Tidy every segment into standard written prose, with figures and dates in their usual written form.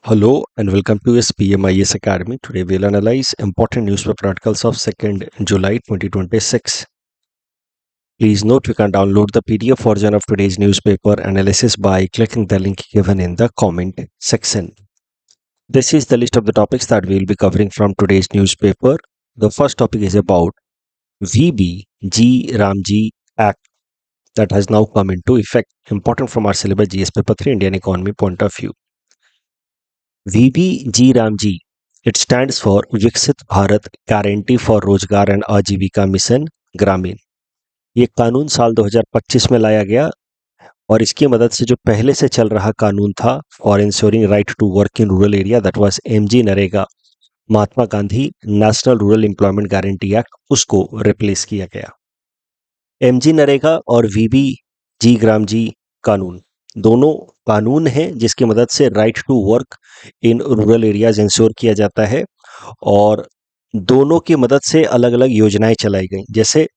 Hello and welcome to SPMIS Academy. Today we'll analyze important newspaper articles of 2nd July 2026. Please note you can download the PDF version of today's newspaper analysis by clicking the link given in the comment section. This is the list of the topics that we'll be covering from today's newspaper. The first topic is about VB-G Ramji Act that has now come into effect. Important from our syllabus GS paper 3 Indian economy point of view. VB-G Ramji, it stands for विकसित Bharat guarantee for रोजगार and आजीविका mission ग्रामीण। ये कानून साल 2025 में लाया गया और इसकी मदद से जो पहले से चल रहा कानून था for ensuring right to work in rural area that was MG NREGA, Mahatma Gandhi National Rural Employment Guarantee Act, उसको रिप्लेस किया गया। एमजी नरेगा और VB-G Ramji कानून दोनों कानून हैं जिसकी मदद से right to work in rural areas ensure किया जाता है और दोनों की मदद से अलग अलग योजनाएं चलाई गई। जैसे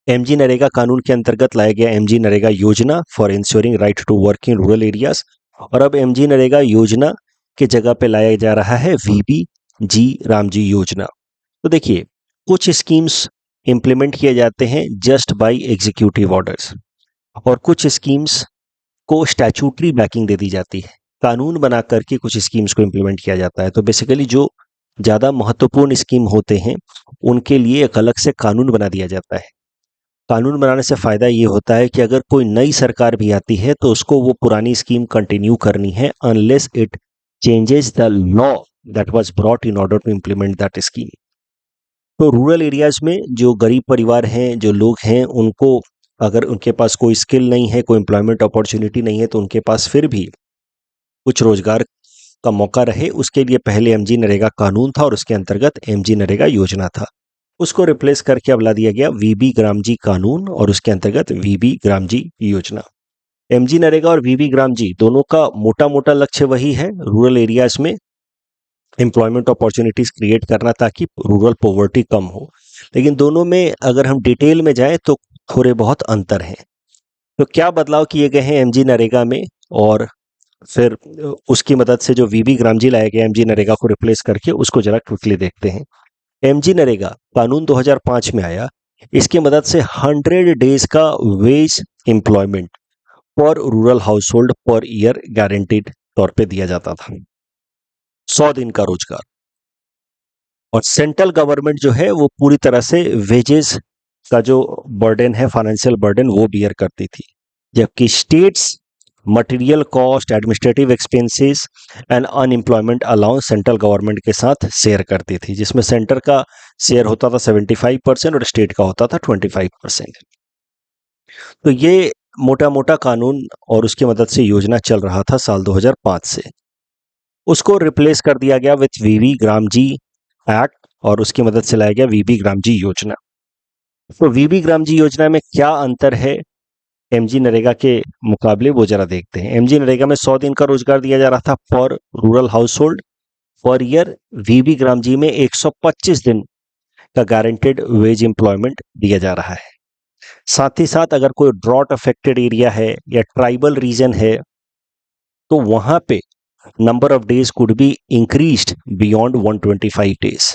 एमजी नरेगा कानून के अंतर्गत लाया गया एमजी नरेगा योजना for ensuring right to work in rural areas, और अब एमजी नरेगा योजना के जगह पे लाया जा रहा है VB-G Ramji योजना। तो देखिए, कुछ स्कीम्स इंप्लीमेंट किए जाते हैं जस्ट बाय एग्जीक्यूटिव ऑर्डर्स और कुछ स्कीम्स को स्टैट्यूटरी बैकिंग दे दी जाती है। कानून बना करके कुछ स्कीम्स को इंप्लीमेंट किया जाता है। तो बेसिकली जो ज़्यादा महत्वपूर्ण स्कीम होते हैं उनके लिए एक अलग से कानून बना दिया जाता है। कानून बनाने से फ़ायदा ये होता है कि अगर कोई नई सरकार भी आती है तो उसको वो पुरानी स्कीम कंटिन्यू करनी है unless it changes the law that was brought in order to implement that scheme. तो रूरल एरियाज में जो गरीब परिवार हैं, जो लोग हैं, उनको अगर उनके पास कोई स्किल नहीं है, कोई एम्प्लॉयमेंट अपॉर्चुनिटी नहीं है, तो उनके पास फिर भी कुछ रोजगार का मौका रहे, उसके लिए पहले एमजी नरेगा कानून था और उसके अंतर्गत एमजी नरेगा योजना था। उसको रिप्लेस करके अब ला दिया गया VB Ramji कानून और उसके अंतर्गत VB Ramji योजना। एमजी नरेगा और VB Ramji दोनों का मोटा मोटा लक्ष्य वही है, रूरल एरियाज में एम्प्लॉयमेंट अपॉर्चुनिटीज क्रिएट करना ताकि रूरल पॉवर्टी कम हो। लेकिन दोनों में अगर हम डिटेल में जाएं तो थोड़े बहुत अंतर हैं। तो क्या बदलाव किए गए हैं एमजी नरेगा में और फिर उसकी मदद से जो VB Ramji लाया गया एमजी नरेगा को रिप्लेस करके, उसको जरा क्विकली देखते हैं। एमजी नरेगा कानून 2005 में आया। इसकी मदद से 100 डेज का veg employment for rural house hold per year guaranteed तौर पे दिया जाता था, 100 दिन का रोजगार। और सेंट्रल गवर्नमेंट जो है वो पूरी तरह से वेजेस का जो बर्डन है, फाइनेंशियल बर्डन, वो बियर करती थी, जबकि states material cost, administrative expenses and unemployment allowance central government के साथ शेयर करती थी, जिसमें सेंटर का शेयर होता था 75% और स्टेट का होता था 25%। तो ये मोटा मोटा कानून और उसकी मदद से योजना चल रहा था साल 2005 से। उसको रिप्लेस कर दिया गया विथ VB Ramji एक्ट और उसकी मदद से लाया गया VB Ramji योजना। तो VB Ramji योजना में क्या अंतर है एमजी नरेगा के मुकाबले, वो जरा देखते हैं। एमजी नरेगा में 100 दिन का रोजगार दिया जा रहा था for rural house hold per year. VB Ramji में 125 दिन का गारंटेड वेज एम्प्लॉयमेंट दिया जा रहा है। साथ ही साथ अगर कोई ड्रॉट अफेक्टेड एरिया है या ट्राइबल रीजन है तो वहां पे number of days could be increased beyond 125 days.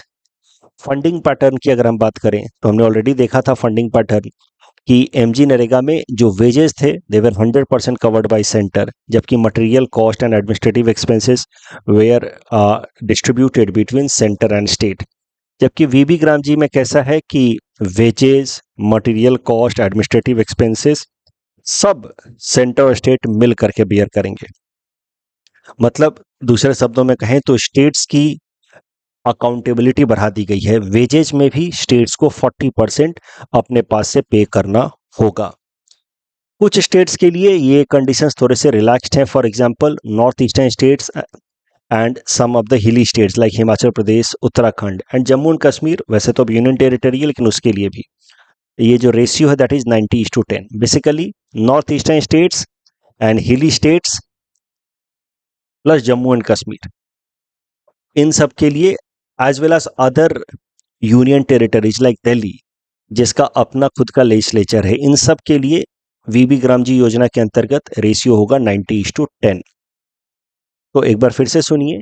Funding pattern की अगर हम बात करें तो हमने ऑलरेडी देखा था फंडिंग पैटर्न कि एमजी नरेगा में जो वेजेस थे they were 100% covered by centre, जबकि material cost and administrative expenses were distributed between centre and state. जबकि VB Ramji में कैसा है कि wages, material cost, administrative expenses सब सेंटर और स्टेट मिल करके बियर करेंगे। मतलब दूसरे शब्दों में कहें तो स्टेट्स की अकाउंटेबिलिटी बढ़ा दी गई है। वेजेज में भी स्टेट्स को 40% अपने पास से पे करना होगा। कुछ स्टेट्स के लिए ये कंडीशंस थोड़े से रिलैक्स्ड हैं, for example north eastern states and some of the hilly states like Himachal Pradesh, Uttarakhand and Jammu and Kashmir. वैसे तो अब यूनियन टेरिटरी है लेकिन उसके लिए भी ये जो रेशियो है that is 90:10। Basically north eastern states and hilly states plus Jammu and Kashmir, इन सब के लिए as well as other union territories like Delhi जिसका अपना खुद का लेजिस्लेचर है, इन सब के लिए VB Ramji योजना के अंतर्गत रेशियो होगा 90:10। तो एक बार फिर से सुनिए।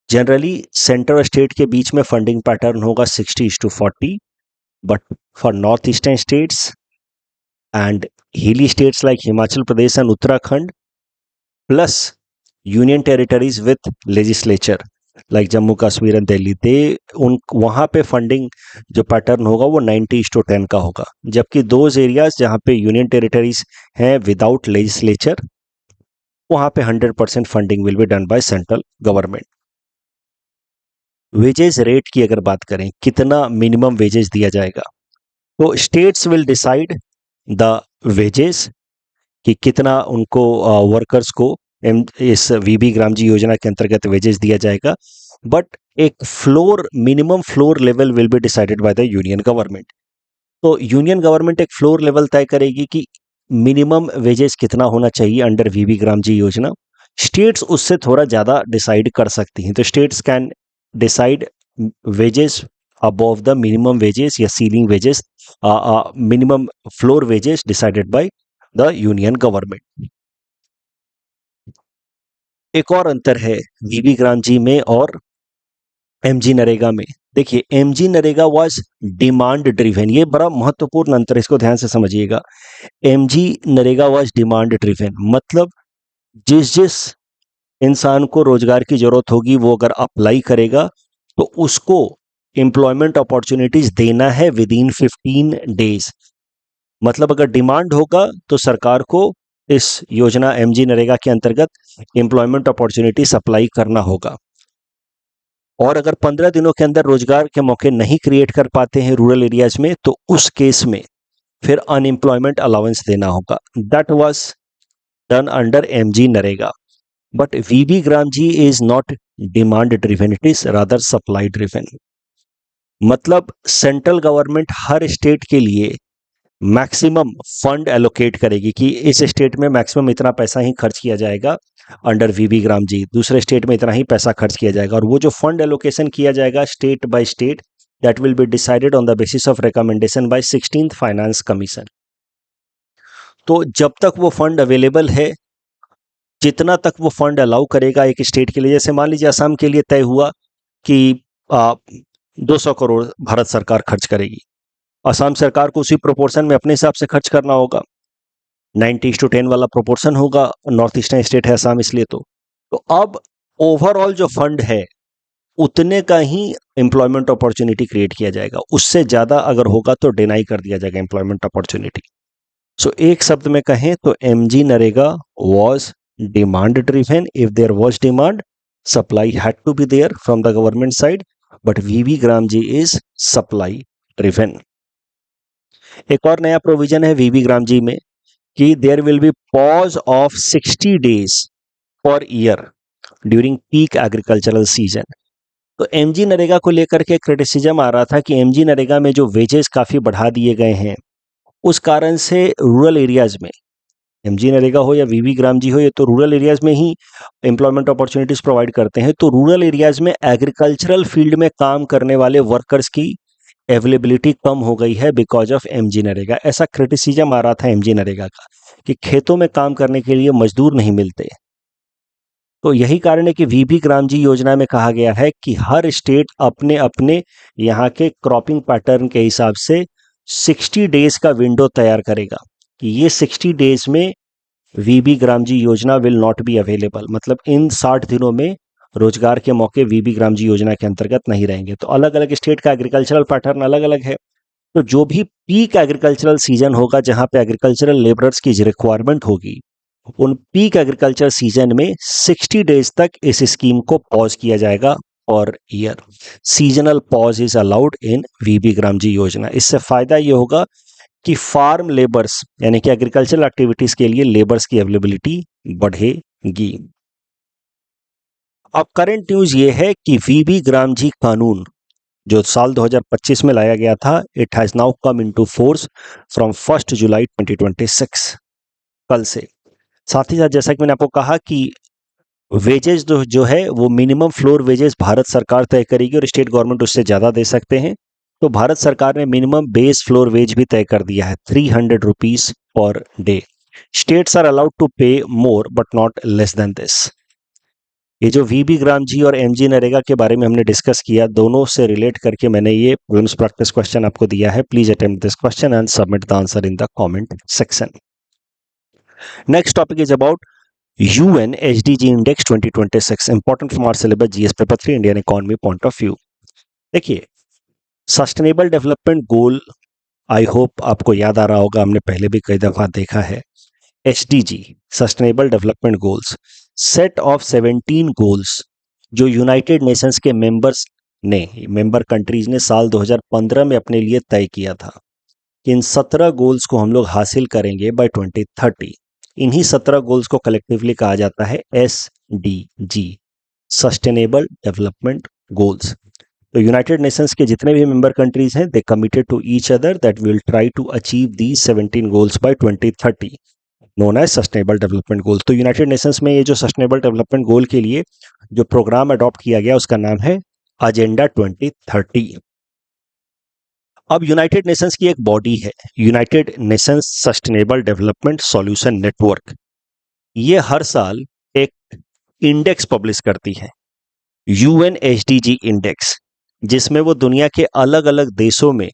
जनरली सेंटर और स्टेट के बीच में फंडिंग पैटर्न होगा 60:40, but for north eastern states and hilly states like Himachal Pradesh and Uttarakhand plus union territories with legislature like Jammu Kashmir and Delhi, they उन वहाँ पे फंडिंग जो पैटर्न होगा वो 90:10 का होगा। जबकि दोज एरियाज जहाँ पे यूनियन टेरिटरीज हैं विदाउट लेजिस्लेचर, वहाँ पे 100% funding will be done by central government. Wages rate की अगर बात करें, कितना मिनिमम वेजेस दिया जाएगा, तो states will decide the wages कि कितना उनको वर्कर्स को इस वीबी ग्राम जी योजना के अंतर्गत वेजेस दिया जाएगा, बट एक floor minimum floor level will be decided by the union government. तो यूनियन गवर्नमेंट एक फ्लोर लेवल तय करेगी कि मिनिमम वेजेस कितना होना चाहिए अंडर वीबी ग्राम जी योजना। स्टेट्स उससे थोड़ा ज़्यादा डिसाइड कर सकती हैं, तो states can decide wages above the minimum wages या ceiling wages, minimum floor wages decided by the union government। एक और अंतर है वीबी ग्राम जी में और एमजी नरेगा में। देखिए, MG NREGA was demand driven, ये बड़ा महत्वपूर्ण अंतर है, इसको ध्यान से समझिएगा। MG NREGA was demand driven, मतलब जिस जिस इंसान को रोजगार की जरूरत होगी वो अगर अप्लाई करेगा तो उसको एम्प्लॉयमेंट अपॉर्चुनिटीज देना है विद इन 15 डेज। मतलब अगर डिमांड होगा तो सरकार को इस योजना एमजी नरेगा के अंतर्गत एम्प्लॉयमेंट अपॉर्चुनिटी सप्लाई करना होगा, और अगर 15 दिनों के अंदर रोजगार के मौके नहीं क्रिएट कर पाते हैं रूरल एरियाज में, तो उस केस में फिर अनएम्प्लॉयमेंट अलाउंस देना होगा। That was done under MG NREGA, but VB Gram G is not demand driven, it is rather supply driven. मतलब सेंट्रल गवर्नमेंट हर स्टेट के लिए मैक्सिमम फंड एलोकेट करेगी कि इस स्टेट में मैक्सिमम इतना पैसा ही खर्च किया जाएगा अंडर वीबी ग्राम जी, दूसरे स्टेट में इतना ही पैसा खर्च किया जाएगा, और वो जो फंड एलोकेशन किया जाएगा state by state, that will be decided on the basis of recommendation bye 16th finance commission. तो जब तक वो फंड अवेलेबल है, जितना तक वो फंड अलाउ करेगा एक स्टेट के लिए, जैसे मान लीजिए असम के लिए तय हुआ कि 200 करोड़ भारत सरकार खर्च करेगी, असम सरकार को उसी प्रोपोर्शन में अपने हिसाब से खर्च करना होगा, 90:10 वाला प्रोपोर्शन होगा, नॉर्थ ईस्टर्न स्टेट है असम इसलिए। तो अब ओवरऑल जो फंड है उतने का ही एम्प्लॉयमेंट अपॉर्चुनिटी क्रिएट किया जाएगा, उससे ज़्यादा अगर होगा तो डिनाई कर दिया जाएगा एम्प्लॉयमेंट अपॉर्चुनिटी। सो एक शब्द में कहें तो MG NREGA was demand driven. If there was demand, supply had to be there from the government side, but VB Gram G is supply driven. एक और नया प्रोविजन है वीबी ग्राम जी में कि there will be pause of 60 days per year during peak agricultural season. तो MG NREGA को लेकर के क्रिटिसिज्म आ रहा था कि एमजी नरेगा में जो वेजेस काफ़ी बढ़ा दिए गए हैं, उस कारण से रूरल एरियाज में, एमजी नरेगा हो या वीबी ग्राम जी हो, ये तो रूरल एरियाज में ही एम्प्लॉयमेंट अपॉर्चुनिटीज प्रोवाइड करते हैं, तो रूरल एरियाज में एग्रीकल्चरल फील्ड में काम करने वाले वर्कर्स की अवेलेबिलिटी कम हो गई है बिकॉज ऑफ एमजी नरेगा। ऐसा क्रिटिसिज्म आ रहा था एमजी नरेगा का कि खेतों में काम करने के लिए मजदूर नहीं मिलते। तो यही कारण है कि वीबी ग्राम जी योजना में कहा गया है कि हर स्टेट अपने अपने यहाँ के क्रॉपिंग पैटर्न के हिसाब से 60 डेज का विंडो तैयार करेगा कि ये 60 डेज में वीबी ग्राम जी योजना विल नॉट बी अवेलेबल, मतलब इन 60 दिनों में रोजगार के मौके वीबी ग्राम जी योजना के अंतर्गत नहीं रहेंगे। तो अलग अलग स्टेट का एग्रीकल्चरल पैटर्न अलग अलग है, तो जो भी पीक एग्रीकल्चरल सीजन होगा जहाँ पे एग्रीकल्चरल लेबरर्स की रिक्वायरमेंट होगी, उन पीक एग्रीकल्चर सीजन में 60 डेज तक इस स्कीम को पॉज किया जाएगा और year. Seasonal pause is allowed in VB Gram G योजना। इससे फायदा ये होगा कि फार्म लेबर्स यानी कि एग्रीकल्चरल एक्टिविटीज के लिए लेबर्स की अवेलेबिलिटी बढ़ेगी। अब करंट न्यूज ये है कि वीबी ग्राम जी कानून जो साल 2025 में लाया गया था, it has now come into force from 1 जुलाई 2026, कल से। साथ ही साथ जैसा कि मैंने आपको कहा कि वेजेस जो है वो मिनिमम फ्लोर वेजेस भारत सरकार तय करेगी और स्टेट गवर्नमेंट उससे ज़्यादा दे सकते हैं। तो भारत सरकार ने मिनिमम बेस फ्लोर वेज भी तय कर दिया है 300 rupees per day. States are allowed to pay more but not less than this. ये जो वीबी ग्राम जी और एमजी नरेगा के बारे में हमने डिस्कस किया, दोनों से रिलेट करके मैंने ये प्रीलिम्स प्रैक्टिस क्वेश्चन आपको दिया है. Please attempt this question and submit the answer in the comment section. Next topic is about UN SDG Index 2026, important from our syllabus GS paper 3 Indian economy point of view. देखिए, sustainable development goal, I hope आपको याद आ रहा होगा, हमने पहले भी कई दफा देखा है. SDG, sustainable development goals, set of 17 goals जो यूनाइटेड नेशंस के मेंबर कंट्रीज ने साल 2015 में अपने लिए तय किया था कि इन 17 गोल्स को हम लोग हासिल करेंगे बाय 2030. इन्हीं 17 गोल्स को कलेक्टिवली कहा जाता है SDG, सस्टेनेबल डेवलपमेंट गोल्स. तो यूनाइटेड नेशंस के जितने भी मेंबर कंट्रीज हैं, they committed to each other that will try to achieve these 17 goals by 2030, known as sustainable development goal. तो यूनाइटेड नेशंस में ये जो सस्टेनेबल डेवलपमेंट गोल के लिए जो प्रोग्राम अडॉप्ट किया गया उसका नाम है एजेंडा 2030. अब यूनाइटेड नेशंस की एक बॉडी है, United Nations sustainable development solution network. ये हर साल एक इंडेक्स पब्लिश करती है, UN SDG इंडेक्स, जिसमें वो दुनिया के अलग अलग देशों में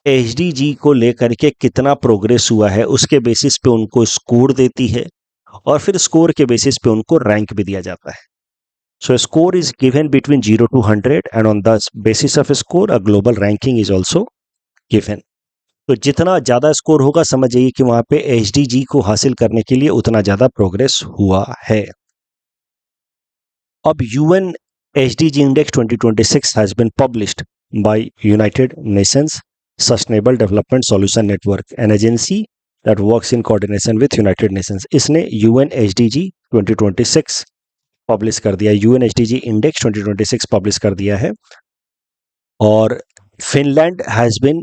SDG को लेकर के कितना प्रोग्रेस हुआ है उसके बेसिस पे उनको स्कोर देती है, और फिर स्कोर के बेसिस पे उनको रैंक भी दिया जाता है. So score is given between 0 to 100 and on the basis off score a global ranking is also given. तो जितना ज्यादा स्कोर होगा, समझ जाइए कि वहां पे SDG को हासिल करने के लिए उतना ज्यादा प्रोग्रेस हुआ है. अब UN SDG Index 2026 has been published by United Nations Sustainable Development Solution Network, an agency that works in coordination with United Nations. इसने UN SDG 2026 पब्लिश कर दिया, UN SDG Index 2026 पब्लिश कर दिया है. और Finland has been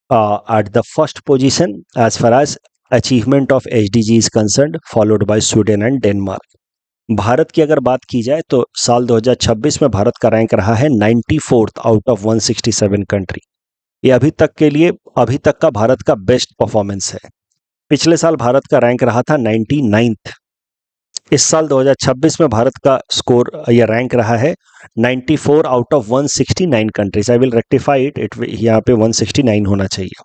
at the first position as far as achievement of SDG is concerned, followed by Sweden and Denmark. Bharat की अगर बात की जाए तो साल 2026 में भारत का रैंक रहा है 94th आउट ऑफ 167 कंट्री. ये अभी तक का भारत का बेस्ट परफॉर्मेंस है. पिछले साल भारत का रैंक रहा था 99th. इस साल 2026 में भारत का स्कोर या रैंक रहा है 94 out of 169 countries. I will rectify it, यहाँ पे 169 होना चाहिए.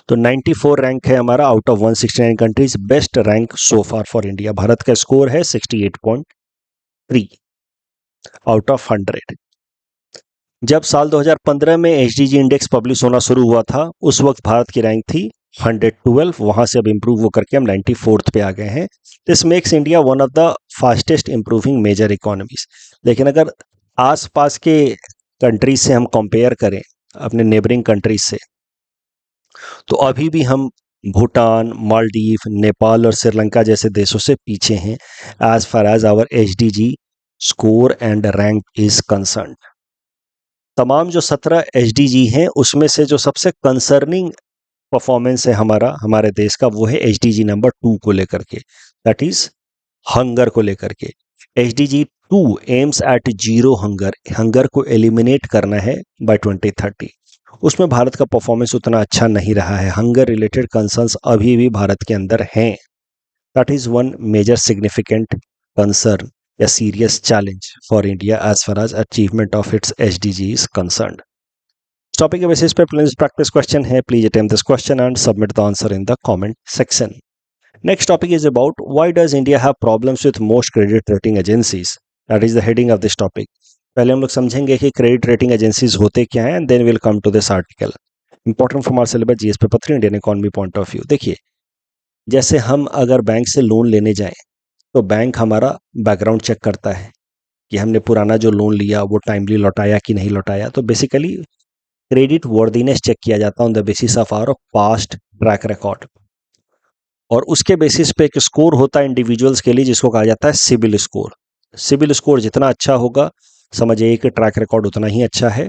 तो 94 रैंक है हमारा out of 169 countries, best rank so far for India. Bharat का स्कोर है 68.3 आउट ऑफ 100. जब साल 2015 में SDG इंडेक्स पब्लिश होना शुरू हुआ था, उस वक्त भारत की रैंक थी 112. वहां से अब इंप्रूव हो करके हम 94th पे आ गए हैं. This makes India one of the fastest improving major economies. लेकिन अगर आसपास के कंट्रीज से हम कंपेयर करें, अपने नेबरिंग कंट्रीज से, तो अभी भी हम भूटान, मालदीव, नेपाल और श्रीलंका जैसे देशों से पीछे हैं as far as our SDG score and rank is concern. तमाम जो 17 SDG हैं उसमें से जो सबसे कंसर्निंग परफॉर्मेंस है हमारे देश का, वो है SDG नंबर 2 को लेकर के, दैट इज हंगर को लेकर के. SDG 2 aims at zero hunger को एलिमिनेट करना है बाय 2030. उसमें भारत का परफॉर्मेंस उतना अच्छा नहीं रहा है. हंगर रिलेटेड कंसर्न्स अभी भी भारत के अंदर हैं. That is one major significant concern या serious challenge for India as far as achievement of its SDG is concerned. Topic के बेसिस पे प्लीज प्रैक्टिस क्वेश्चन है. Please attempt this question and submit the answer in the comment section. Next topic is about why does India have problems with most credit rating agencies. That is the heading of this topic. पहले हम लोग समझेंगे कि credit rating agencies होते क्या हैं, and then will come to this article. Important from our syllabus GS paper 3 Indian economy point of view. देखिए, जैसे हम अगर बैंक से लोन लेने जाएं तो बैंक हमारा बैकग्राउंड चेक करता है कि हमने पुराना जो लोन लिया वो टाइमली लौटाया कि नहीं लौटाया. तो बेसिकली क्रेडिट वर्दीनेस चेक किया जाता है on the basis of our past track record, और उसके बेसिस पे एक स्कोर होता है इंडिविजुअल्स के लिए जिसको कहा जाता है सिबिल स्कोर. सिबिल स्कोर जितना अच्छा होगा, समझिए कि ट्रैक रिकॉर्ड उतना ही अच्छा है,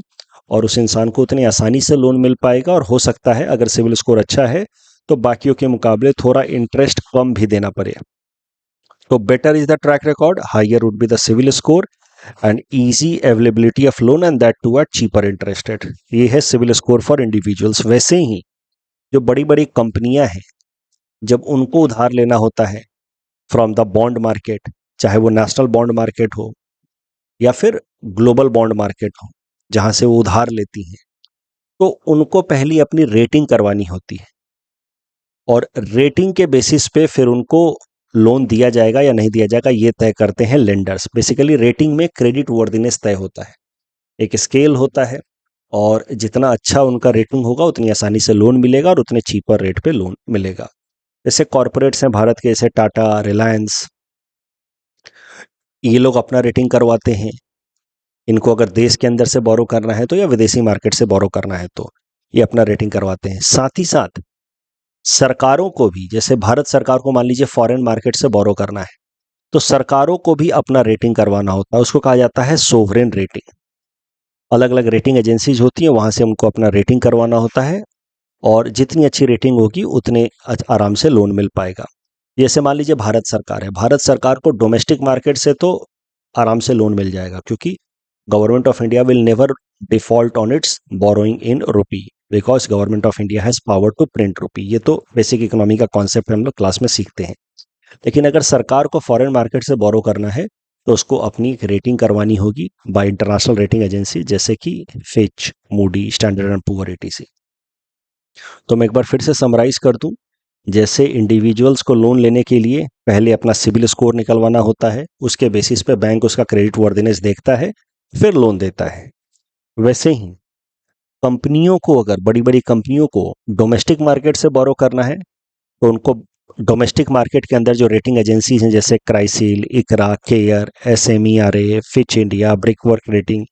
और उस इंसान को उतनी आसानी से लोन मिल पाएगा. और हो सकता है अगर सिबिल स्कोर अच्छा है तो बाकियों के मुकाबले थोड़ा इंटरेस्ट कम भी देना पड़े. तो better is the track record, higher would be the CIBIL score and easy availability of loan and that too at cheaper interested. ये है सिविल स्कोर फॉर इंडिविजुअल्स. वैसे ही जो बड़ी बड़ी कंपनियां हैं, जब उनको उधार लेना होता है फ्रॉम द बॉन्ड मार्केट, चाहे वो नेशनल बॉन्ड मार्केट हो या फिर ग्लोबल बॉन्ड मार्केट हो, जहां से वो उधार लेती हैं, तो उनको पहली अपनी रेटिंग करवानी होती है और रेटिंग के बेसिस पे फिर उनको लोन दिया जाएगा या नहीं दिया जाएगा, ये तय करते हैं लेंडर्स। बेसिकली रेटिंग में क्रेडिट वर्दीनेस तय होता है, एक स्केल होता है, और जितना अच्छा उनका रेटिंग होगा उतनी आसानी से लोन मिलेगा और उतने चीपर रेट पे लोन मिलेगा। जैसे कॉरपोरेट्स हैं भारत के, जैसे टाटा, रिलायंस, ये लोग अपना रेटिंग करवाते हैं। इनको अगर देश के अंदर से बोरो करना है तो या विदेशी मार्केट से बोरो करना है तो ये अपना रेटिंग करवाते हैं। साथ ही साथ सरकारों को भी, जैसे भारत सरकार को मान लीजिए फॉरेन मार्केट से बोरो करना है, तो सरकारों को भी अपना रेटिंग करवाना होता है, उसको कहा जाता है सोवरेन रेटिंग। अलग अलग रेटिंग एजेंसीज होती हैं, वहां से उनको अपना रेटिंग करवाना होता है, और जितनी अच्छी रेटिंग होगी उतने आराम से लोन मिल पाएगा। जैसे मान लीजिए भारत सरकार है, भारत सरकार को डोमेस्टिक मार्केट से तो आराम से लोन मिल जाएगा, क्योंकि government of India will never default on its borrowing in rupee, because government of India has power to print rupee. ये तो बेसिक इकोनॉमी का कॉन्सेप्ट हम लोग क्लास में सीखते हैं। लेकिन अगर सरकार को फॉरेन मार्केट से बोरो करना है तो उसको अपनी एक रेटिंग करवानी होगी बाय इंटरनेशनल रेटिंग एजेंसी, जैसे कि Fitch, Moody, Standard and Poor, etc. तो मैं एक बार फिर से समराइज कर दूं, जैसे इंडिविजुअल्स को लोन लेने के लिए पहले अपना सिबिल स्कोर निकलवाना होता है, उसके बेसिस पे बैंक उसका क्रेडिट वर्दीनेस देखता है, फिर लोन देता है। वैसे ही कंपनियों को, अगर बड़ी बड़ी कंपनियों को डोमेस्टिक मार्केट से बोरो करना है तो उनको डोमेस्टिक मार्केट के अंदर जो रेटिंग एजेंसीज हैं, जैसे CRISIL, ICRA, CARE, SMERA, Fitch India, Brickwork rating,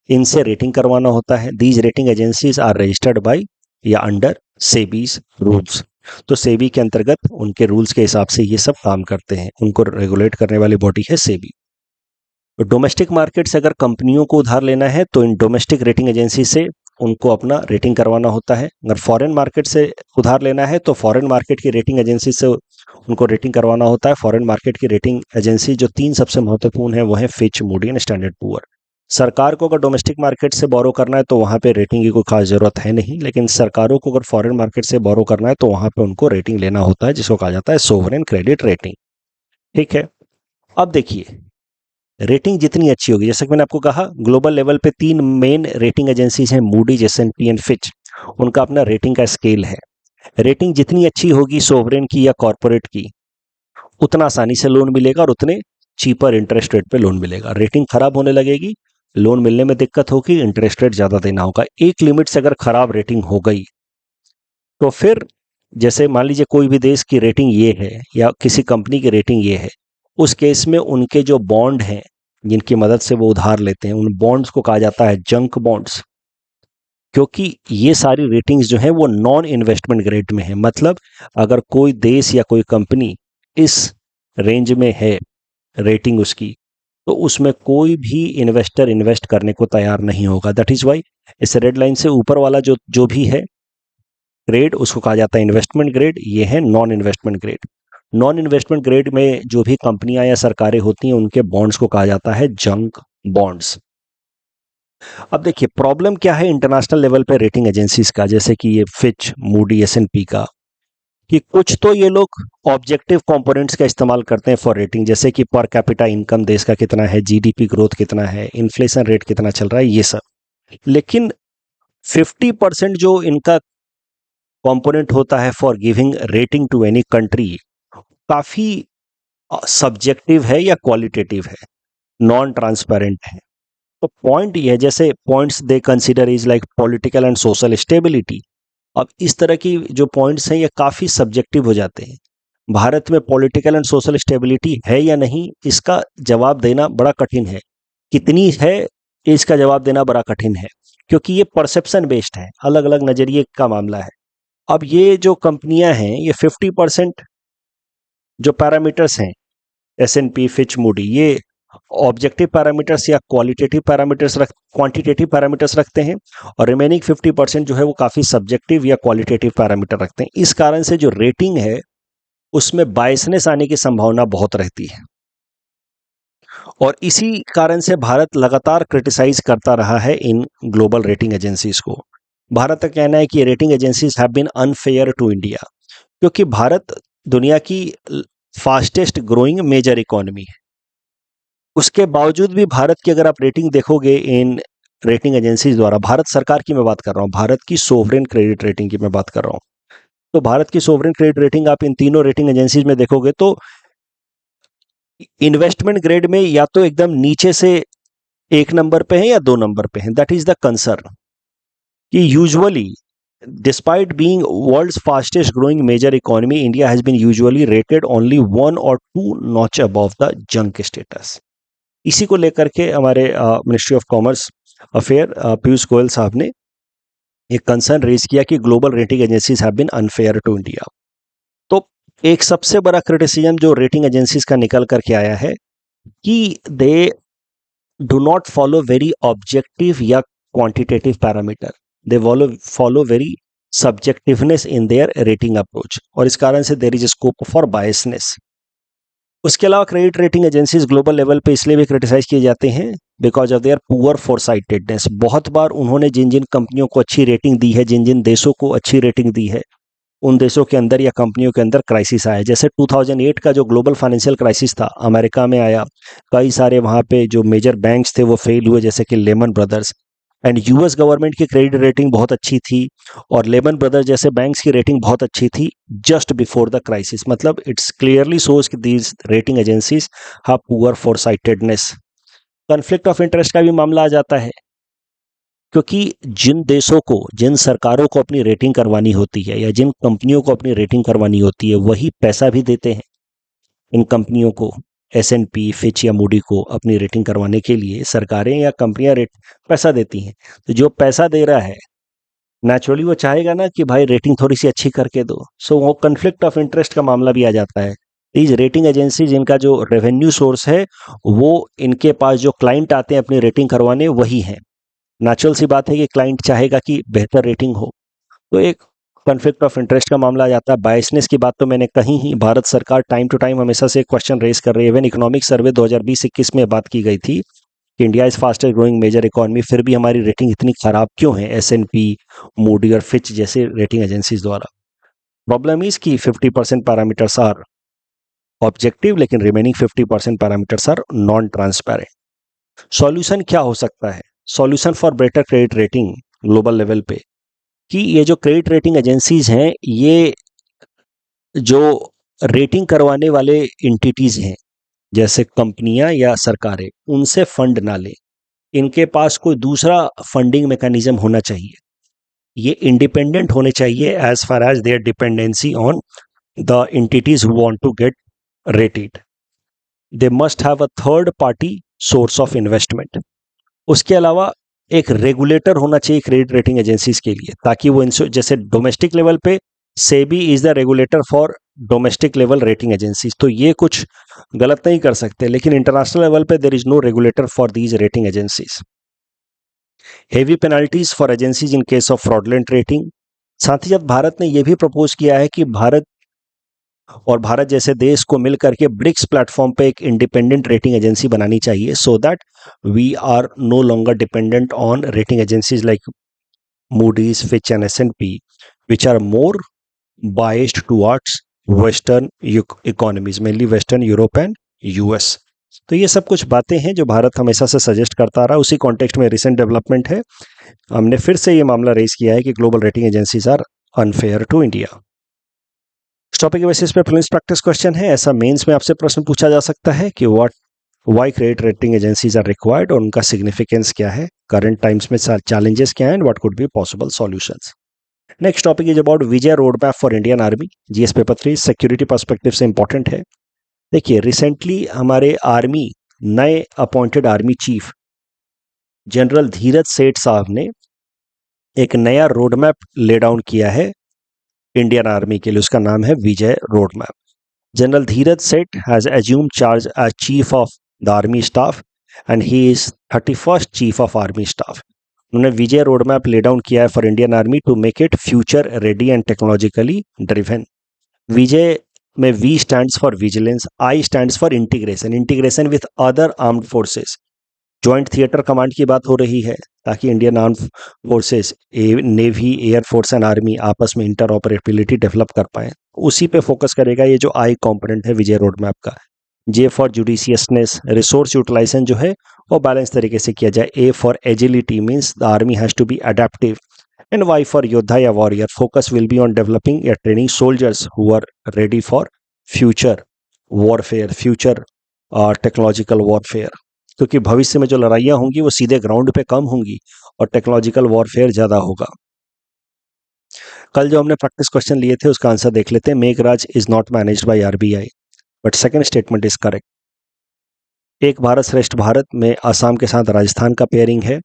इनसे रेटिंग करवाना होता है। These rating agencies are registered by या अंडर सेबीज रूल्स। तो सेबी के अंतर्गत उनके रूल्स के हिसाब से ये सब काम करते हैं, उनको रेगुलेट करने वाली बॉडी है सेबी। तो डोमेस्टिक मार्केट से अगर कंपनियों को उधार लेना है तो इन डोमेस्टिक रेटिंग एजेंसी से उनको अपना रेटिंग करवाना होता है। अगर फॉरेन मार्केट से उधार लेना है तो फॉरेन मार्केट की रेटिंग एजेंसी से उनको रेटिंग करवाना होता है। फॉरेन मार्केट की रेटिंग एजेंसी जो 3 सबसे महत्वपूर्ण है वो है Fitch, Moody and standard poor. सरकार को अगर डोमेस्टिक मार्केट से बोरो करना है तो वहां पे रेटिंग की कोई खास जरूरत है नहीं, लेकिन सरकारों को अगर फॉरेन मार्केट से बोरो करना है तो वहां पे उनको रेटिंग लेना होता है, जिसको कहा जाता है सोवरेन क्रेडिट रेटिंग। ठीक है, अब देखिए, रेटिंग जितनी अच्छी होगी, जैसे कि मैंने आपको कहा ग्लोबल लेवल पे 3 मेन रेटिंग एजेंसीज हैं, मूडीज, S&P एंड फिच। उनका अपना रेटिंग का स्केल है। रेटिंग जितनी अच्छी होगी सोवरेन की या कॉर्पोरेट की, उतना आसानी से लोन मिलेगा और उतने चीपर इंटरेस्ट रेट पे लोन मिलेगा। रेटिंग खराब होने लगेगी, लोन मिलने में दिक्कत होगी, इंटरेस्ट रेट ज्यादा देना होगा। एक लिमिट से अगर खराब रेटिंग हो गई तो फिर, जैसे मान लीजिए कोई भी देश की रेटिंग ये है या किसी कंपनी की रेटिंग ये है, उस केस में उनके जो बॉन्ड हैं जिनकी मदद से वो उधार लेते हैं, उन बॉन्ड्स को कहा जाता है जंक बॉन्ड्स। क्योंकि ये सारी रेटिंग्स जो है वो नॉन इन्वेस्टमेंट ग्रेड में है। मतलब अगर कोई देश या कोई कंपनी इस रेंज में है रेटिंग उसकी, तो उसमें कोई भी इन्वेस्टर इन्वेस्ट करने को तैयार नहीं होगा। दैट इज वाई इस रेड लाइन से ऊपर वाला जो जो भी है ग्रेड, उसको कहा जाता है इन्वेस्टमेंट ग्रेड। ये है non investment grade. Non investment grade में जो भी कंपनियां या सरकारें होती हैं उनके बॉन्ड्स को कहा जाता है जंक बॉन्ड्स। अब देखिए प्रॉब्लम क्या है इंटरनेशनल लेवल पे रेटिंग एजेंसीज का, जैसे कि ये फिच, मूडी, S&P का, कि कुछ तो ये लोग ऑब्जेक्टिव कंपोनेंट्स का इस्तेमाल करते हैं फॉर रेटिंग, जैसे कि पर कैपिटा इनकम देश का कितना है, GDP ग्रोथ कितना है, इन्फ्लेशन रेट कितना चल रहा है, ये सब। लेकिन 50% जो इनका कंपोनेंट होता है for giving rating to any country, काफी सब्जेक्टिव है या क्वालिटेटिव है, नॉन ट्रांसपेरेंट है। तो पॉइंट ये है, जैसे points they consider is like political and social stability. अब इस तरह की जो पॉइंट्स हैं ये काफी सब्जेक्टिव हो जाते हैं। भारत में पॉलिटिकल एंड सोशल स्टेबिलिटी है या नहीं, इसका जवाब देना बड़ा कठिन है। कितनी है, इसका जवाब देना बड़ा कठिन है, क्योंकि ये परसेप्शन बेस्ड है, अलग अलग नजरिए का मामला है। अब ये जो कंपनियां हैं ये 50% जो पैरामीटर्स हैं, S&P, फिच, मूडी, ये ऑब्जेक्टिव पैरामीटर्स या क्वांटिटेटिव पैरामीटर्स रखते हैं, और रिमेनिंग 50% जो है वो काफी सब्जेक्टिव या क्वालिटेटिव पैरामीटर रखते हैं। इस कारण से जो रेटिंग है उसमें बायसनेस आने की संभावना बहुत रहती है, और इसी कारण से भारत लगातार क्रिटिसाइज करता रहा है इन ग्लोबल रेटिंग एजेंसीज को। भारत का कहना है कि rating agencies have been unfair to India, क्योंकि भारत दुनिया की फास्टेस्ट ग्रोइंग मेजर इकोनॉमी है। उसके बावजूद भी भारत की अगर आप रेटिंग देखोगे इन रेटिंग एजेंसीज द्वारा, भारत सरकार की मैं बात कर रहा हूँ, भारत की सोवरेन क्रेडिट रेटिंग की मैं बात कर रहा हूँ, तो भारत की सोवरेन क्रेडिट रेटिंग आप इन तीनों रेटिंग एजेंसीज में देखोगे तो इन्वेस्टमेंट ग्रेड में या तो एकदम नीचे से 1 नंबर पे है या 2 नंबर पे है। दैट इज द कंसर्न कि usually despite being world's fastest growing major economy, India has been usually rated only 1 or 2 notch above the junk status. इसी को लेकर के हमारे ministry of commerce affair Piyush Goyal साहब ने एक कंसर्न रेज किया कि global rating agencies have been unfair to India. तो एक सबसे बड़ा क्रिटिसिज्म जो रेटिंग एजेंसीज का निकल करके आया है कि they do not follow very objective या quantitative parameter, they follow very subjectiveness in their rating approach, और इस कारण से there is scope for biasness. उसके अलावा credit rating agencies global level पे इसलिए भी क्रिटिसाइज किए जाते हैं because of their poor foresightedness. बहुत बार उन्होंने जिन जिन कंपनियों को अच्छी रेटिंग दी है, जिन जिन देशों को अच्छी रेटिंग दी है, उन देशों के अंदर या कंपनियों के अंदर क्राइसिस आया। जैसे 2008 का जो ग्लोबल फाइनेंशियल क्राइसिस था, अमेरिका में आया, कई सारे वहाँ पे जो मेजर बैंक्स थे वो फेल हुए, जैसे कि Lehman Brothers. And US government की क्रेडिट रेटिंग बहुत अच्छी थी और लेमन ब्रदर्स जैसे बैंक्स की रेटिंग बहुत अच्छी थी जस्ट बिफोर द क्राइसिस। मतलब इट्स क्लियरली शोज कि these rating agencies have poor foresightedness. Conflict of interest का भी मामला आ जाता है, क्योंकि जिन देशों को, जिन सरकारों को अपनी रेटिंग करवानी होती है या जिन कंपनियों को अपनी रेटिंग करवानी होती है, वही पैसा भी देते हैं इन कंपनियों को, S&P, फिच या मूडी को अपनी रेटिंग करवाने के लिए सरकारें या कंपनियां रेट पैसा देती हैं। तो जो पैसा दे रहा है नेचुरली वो चाहेगा ना कि भाई रेटिंग थोड़ी सी अच्छी करके दो। सो वो कन्फ्लिक्ट ऑफ इंटरेस्ट का मामला भी आ जाता है। इस रेटिंग एजेंसी जिनका जो रेवेन्यू सोर्स है, वो इनके पास जो क्लाइंट आते हैं अपनी रेटिंग करवाने वही हैं। नेचुरल सी बात है कि क्लाइंट चाहेगा कि बेहतर रेटिंग हो, तो एक कॉन्फ्लिक्ट ऑफ इंटरेस्ट का मामला आ जाता है। बायसनेस की बात तो मैंने कही ही, भारत सरकार टाइम टू टाइम हमेशा से क्वेश्चन रेज कर रही है। इवन इकोनॉमिक सर्वे 2020-21 में बात की गई थी कि India is fastest growing major economy, फिर भी हमारी रेटिंग इतनी खराब क्यों है S&P, मूडी और फिच जैसे रेटिंग एजेंसीज द्वारा। प्रॉब्लम इज कि 50% पैरामीटर्स आर ऑब्जेक्टिव, लेकिन remaining 50% parameters are non transparent. Solution क्या हो सकता है? Solution for better credit rating global level पे, कि ये जो क्रेडिट रेटिंग एजेंसीज हैं, ये जो रेटिंग करवाने वाले इंटिटीज हैं जैसे कंपनियां या सरकारें, उनसे फंड ना लें। इनके पास कोई दूसरा फंडिंग मैकेनिज्म होना चाहिए। ये इंडिपेंडेंट होने चाहिए as far as their dependency on the entities who want to get rated. They must have a third party source of investment. उसके अलावा एक रेगुलेटर होना चाहिए क्रेडिट रेटिंग एजेंसीज के लिए, ताकि वो जैसे डोमेस्टिक लेवल पे SEBI is the regulator for domestic level rating agencies, तो ये कुछ गलत नहीं कर सकते, लेकिन इंटरनेशनल लेवल पे there is no regulator for these rating agencies. Heavy penalties for agencies in case of fraudulent rating. साथ ही साथ भारत ने यह भी प्रपोज किया है कि भारत जैसे देश को मिलकर के ब्रिक्स प्लेटफॉर्म पे एक इंडिपेंडेंट रेटिंग एजेंसी बनानी चाहिए, so that we are no longer dependent on rating agencies like Moody's, Fitch and S&P, which are more biased towards western economies, mainly western Europe and US। तो ये सब कुछ बातें हैं जो भारत हमेशा से सजेस्ट करता रहा। उसी कॉन्टेक्स्ट में रिसेंट डेवलपमेंट है, हमने फिर से ये मामला रेज किया है कि global rating agencies are unfair to India. इस टॉपिक के बेसिस पे प्रीलिम्स प्रैक्टिस क्वेश्चन है, ऐसा मेंस में आपसे प्रश्न पूछा जा सकता है कि why credit rating agencies are required और उनका सिग्निफिकेंस क्या है, करंट टाइम्स में चैलेंजेस क्या है, and what could be possible solutions. Next topic is about Vijay road map for Indian army. GS paper 3 security perspective से इंपॉर्टेंट है। देखिए, रिसेंटली हमारे आर्मी नए अपॉइंटेड आर्मी चीफ जनरल धीरज सेठ साहब ने एक नया रोड मैप ले डाउन किया है इंडियन आर्मी के लिए। उसका नाम है विजय रोड मैप। जनरल धीरज सेठ has assumed charge as chief of the army staff and he is 31st chief of army staff। उन्होंने Vijay road map lay down किया है for Indian army to make it future ready and technologically driven. Vijay में V stands for vigilance, I stands for integration with other armed forces. Joint theatre command की बात हो रही है, ताकि Indian armed forces, navy, air force and army आपस में inter operability develop कर पाए। उसी पे फोकस करेगा ये जो आई कंपोनेंट है विजय रोड मैप का। J for judiciousness, resource utilisation जो है वो बैलेंस तरीके से किया जाए। A for agility means the army has to be adaptive. And Y for योद्धा या warrior, focus will be on developing या training soldiers who are ready for future warfare, future technological warfare. क्योंकि भविष्य में जो लड़ाइयाँ होंगी वो सीधे ग्राउंड पे कम होंगी और टेक्नोलॉजिकल वॉरफेयर ज़्यादा होगा। कल जो हमने प्रैक्टिस क्वेश्चन लिए थे उसका आंसर देख लेते हैं। Meghraj is not managed by RBI, but second statement is correct. एक भारत श्रेष्ठ भारत में आसाम के साथ राजस्थान का पेयरिंग है।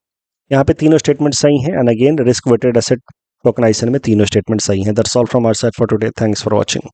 यहाँ पे तीनों स्टेटमेंट सही हैं। And again risk weighted asset tokenization में तीनों स्टेटमेंट सही हैं। That's all from our side for today. Thanks for watching.